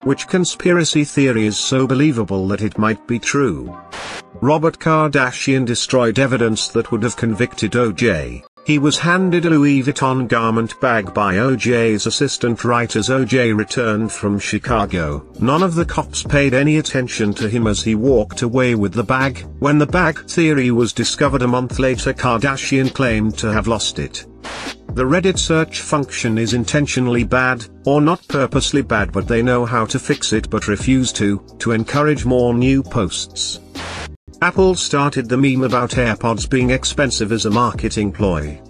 Which conspiracy theory is so believable that it might be true? Robert Kardashian destroyed evidence that would have convicted O.J. He was handed a Louis Vuitton garment bag by O.J.'s assistant right as O.J. returned from Chicago. None of the cops paid any attention to him as he walked away with the bag. When the bag theory was discovered a month later, Kardashian claimed to have lost it. The Reddit search function is intentionally bad, or not purposely bad, but they know how to fix it but refuse to encourage more new posts. Apple started the meme about AirPods being expensive as a marketing ploy.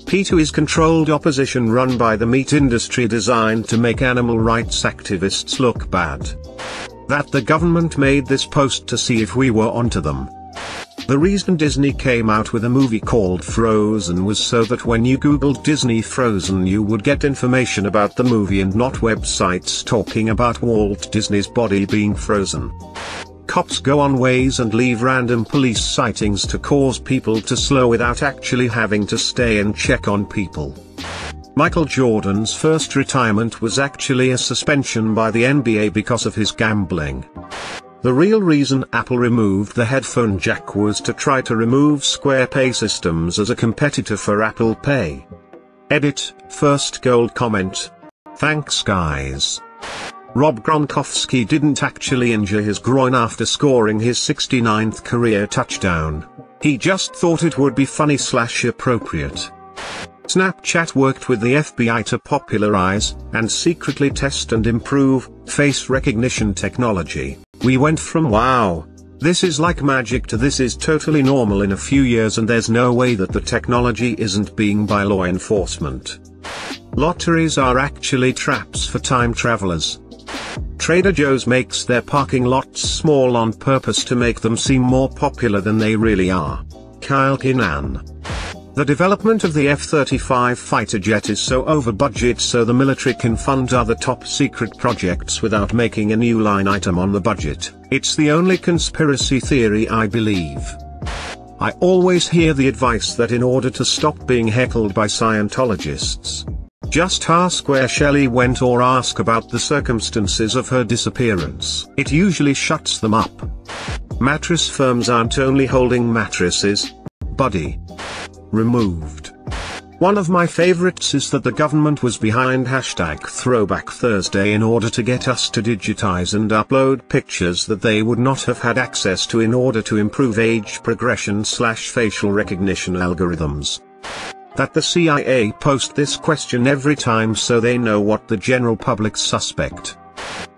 P2 is controlled opposition run by the meat industry designed to make animal rights activists look bad. That the government made this post to see if we were onto them. The reason Disney came out with a movie called Frozen was so that when you googled Disney Frozen you would get information about the movie and not websites talking about Walt Disney's body being frozen. Cops go on Waze and leave random police sightings to cause people to slow without actually having to stay and check on people. Michael Jordan's first retirement was actually a suspension by the NBA because of his gambling. The real reason Apple removed the headphone jack was to try to remove Square Pay systems as a competitor for Apple Pay. Edit, first gold comment. Thanks guys. Rob Gronkowski didn't actually injure his groin after scoring his 69th career touchdown. He just thought it would be funny/appropriate. Snapchat worked with the FBI to popularize, and secretly test and improve, face recognition technology. We went from wow, this is like magic to this is totally normal in a few years, and there's no way that the technology isn't being by law enforcement. Lotteries are actually traps for time travelers. Trader Joe's makes their parking lots small on purpose to make them seem more popular than they really are. Kyle Kinane. The development of the F-35 fighter jet is so over budget so the military can fund other top secret projects without making a new line item on the budget. It's the only conspiracy theory I believe. I always hear the advice that in order to stop being heckled by Scientologists, just ask where Shelley went or ask about the circumstances of her disappearance. It usually shuts them up. Mattress firms aren't only holding mattresses, buddy. Removed. One of my favorites is that the government was behind #Throwback Thursday in order to get us to digitize and upload pictures that they would not have had access to in order to improve age progression/facial recognition algorithms. That the CIA post this question every time so they know what the general public suspect.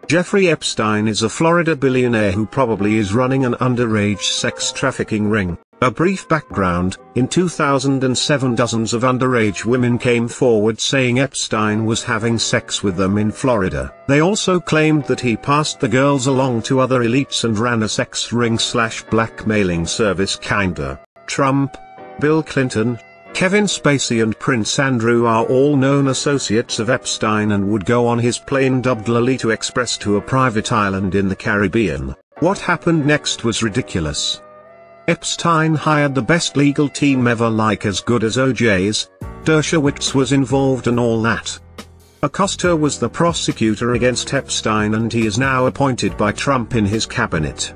Jeffrey Epstein is a Florida billionaire who probably is running an underage sex trafficking ring. A brief background, in 2007 dozens of underage women came forward saying Epstein was having sex with them in Florida. They also claimed that he passed the girls along to other elites and ran a sex ring/blackmailing service kinda. Trump, Bill Clinton, Kevin Spacey and Prince Andrew are all known associates of Epstein and would go on his plane dubbed Lolita Express to a private island in the Caribbean. What happened next was ridiculous. Epstein hired the best legal team ever, like as good as OJ's. Dershowitz was involved and all that. Acosta was the prosecutor against Epstein and he is now appointed by Trump in his cabinet.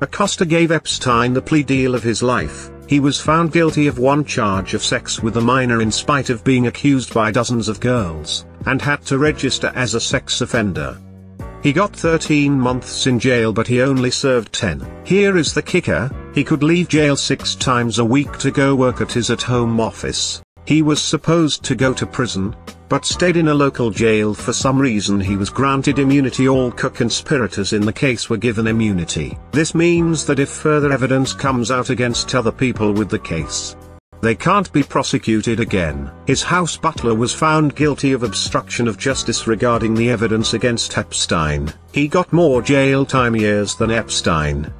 Acosta gave Epstein the plea deal of his life. He was found guilty of one charge of sex with a minor in spite of being accused by dozens of girls, and had to register as a sex offender. He got 13 months in jail but he only served 10. Here is the kicker, he could leave jail 6 times a week to go work at his at-home office. He was supposed to go to prison, but stayed in a local jail for some reason. He was granted immunity. All co-conspirators in the case were given immunity. This means that if further evidence comes out against other people with the case, they can't be prosecuted again. His house butler was found guilty of obstruction of justice regarding the evidence against Epstein. He got more jail time years than Epstein.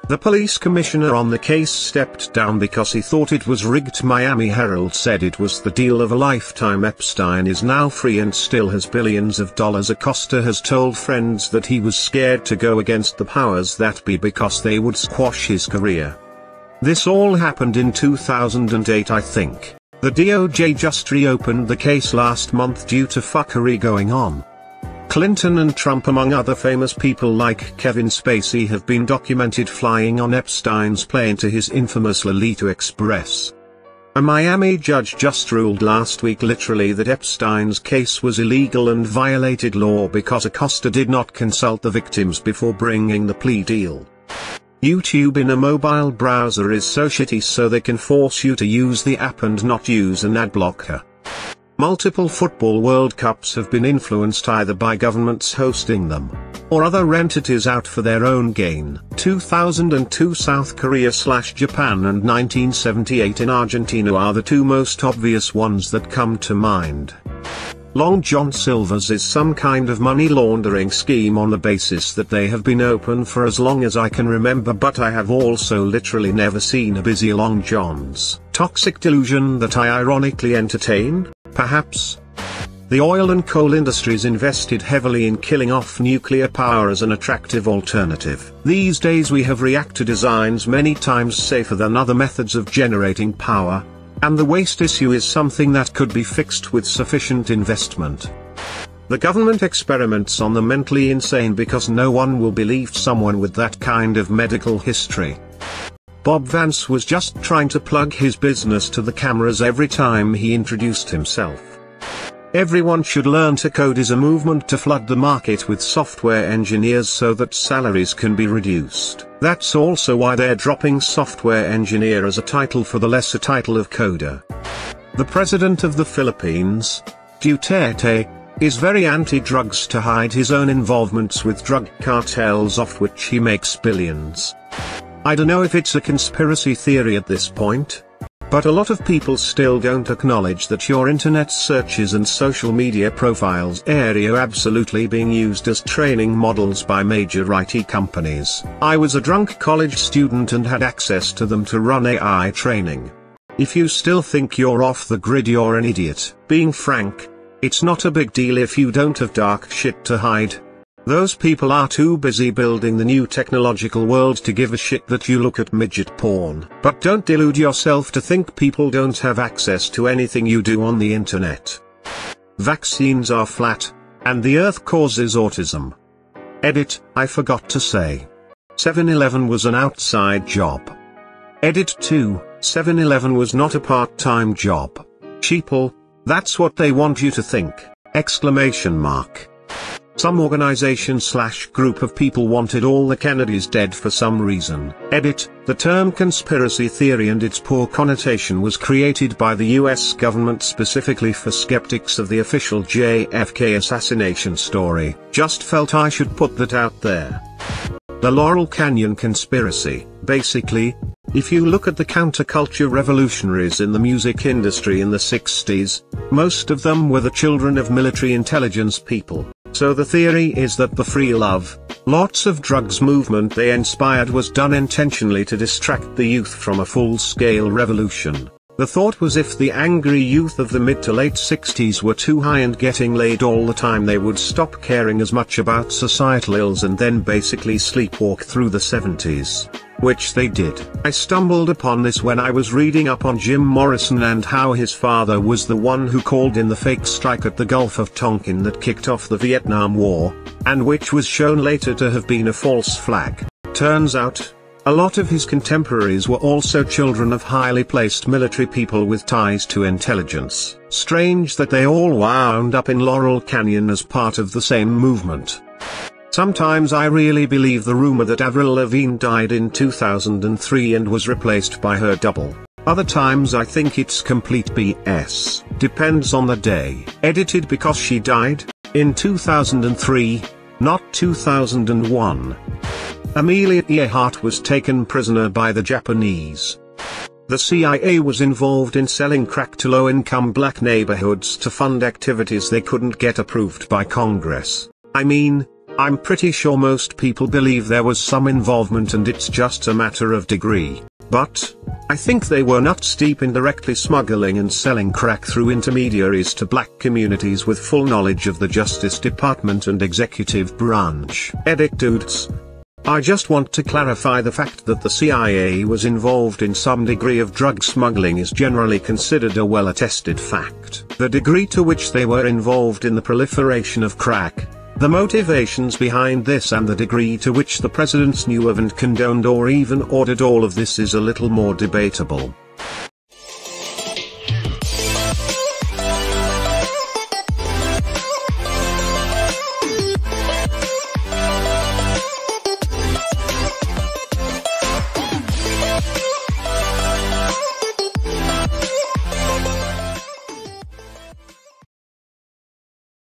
The police commissioner on the case stepped down because he thought it was rigged. Miami Herald said it was the deal of a lifetime. Epstein is now free and still has billions of dollars. Acosta has told friends that he was scared to go against the powers that be because they would squash his career. This all happened in 2008, I think. The DOJ just reopened the case last month due to fuckery going on. Clinton and Trump, among other famous people like Kevin Spacey, have been documented flying on Epstein's plane to his infamous Lolita Express. A Miami judge just ruled last week literally that Epstein's case was illegal and violated law because Acosta did not consult the victims before bringing the plea deal. YouTube in a mobile browser is so shitty so they can force you to use the app and not use an ad blocker. Multiple football World Cups have been influenced either by governments hosting them, or other entities out for their own gain. 2002 South Korea/Japan and 1978 in Argentina are the two most obvious ones that come to mind. Long John Silver's is some kind of money laundering scheme on the basis that they have been open for as long as I can remember, but I have also literally never seen a busy Long John's. Toxic delusion that I ironically entertain, perhaps? The oil and coal industries invested heavily in killing off nuclear power as an attractive alternative. These days we have reactor designs many times safer than other methods of generating power, and the waste issue is something that could be fixed with sufficient investment. The government experiments on the mentally insane because no one will believe someone with that kind of medical history. Bob Vance was just trying to plug his business to the cameras every time he introduced himself. Everyone should learn to code is a movement to flood the market with software engineers so that salaries can be reduced. That's also why they're dropping software engineer as a title for the lesser title of coder. The president of the Philippines, Duterte, is very anti-drugs to hide his own involvements with drug cartels off which he makes billions. I don't know if it's a conspiracy theory at this point, but a lot of people still don't acknowledge that your internet searches and social media profiles are absolutely being used as training models by major IT companies. I was a drunk college student and had access to them to run AI training. If you still think you're off the grid, you're an idiot. Being frank, it's not a big deal if you don't have dark shit to hide. Those people are too busy building the new technological world to give a shit that you look at midget porn. But don't delude yourself to think people don't have access to anything you do on the internet. Vaccines are flat, and the earth causes autism. Edit, I forgot to say. 7-Eleven was an outside job. Edit 2, 7-Eleven was not a part-time job. Sheeple, that's what they want you to think! Exclamation mark. Some organization/group of people wanted all the Kennedys dead for some reason. Edit, the term conspiracy theory and its poor connotation was created by the US government specifically for skeptics of the official JFK assassination story. Just felt I should put that out there. The Laurel Canyon conspiracy. Basically, if you look at the counterculture revolutionaries in the music industry in the 60s, most of them were the children of military intelligence people. So the theory is that the free love, lots of drugs movement they inspired was done intentionally to distract the youth from a full-scale revolution. The thought was if the angry youth of the mid to late 60s were too high and getting laid all the time, they would stop caring as much about societal ills and then basically sleepwalk through the 70s. Which they did. I stumbled upon this when I was reading up on Jim Morrison and how his father was the one who called in the fake strike at the Gulf of Tonkin that kicked off the Vietnam War, and which was shown later to have been a false flag. Turns out, a lot of his contemporaries were also children of highly placed military people with ties to intelligence. Strange that they all wound up in Laurel Canyon as part of the same movement. Sometimes I really believe the rumor that Avril Lavigne died in 2003 and was replaced by her double. Other times I think it's complete BS. Depends on the day. Edited because she died in 2003, not 2001. Amelia Earhart was taken prisoner by the Japanese. The CIA was involved in selling crack to low-income black neighborhoods to fund activities they couldn't get approved by Congress. I mean, I'm pretty sure most people believe there was some involvement and it's just a matter of degree. But I think they were nuts deep in directly smuggling and selling crack through intermediaries to black communities with full knowledge of the Justice Department and executive branch. Edit dudes. I just want to clarify the fact that the CIA was involved in some degree of drug smuggling is generally considered a well-attested fact. The degree to which they were involved in the proliferation of crack, The motivations behind this and the degree to which the presidents knew of and condoned or even ordered all of this is a little more debatable.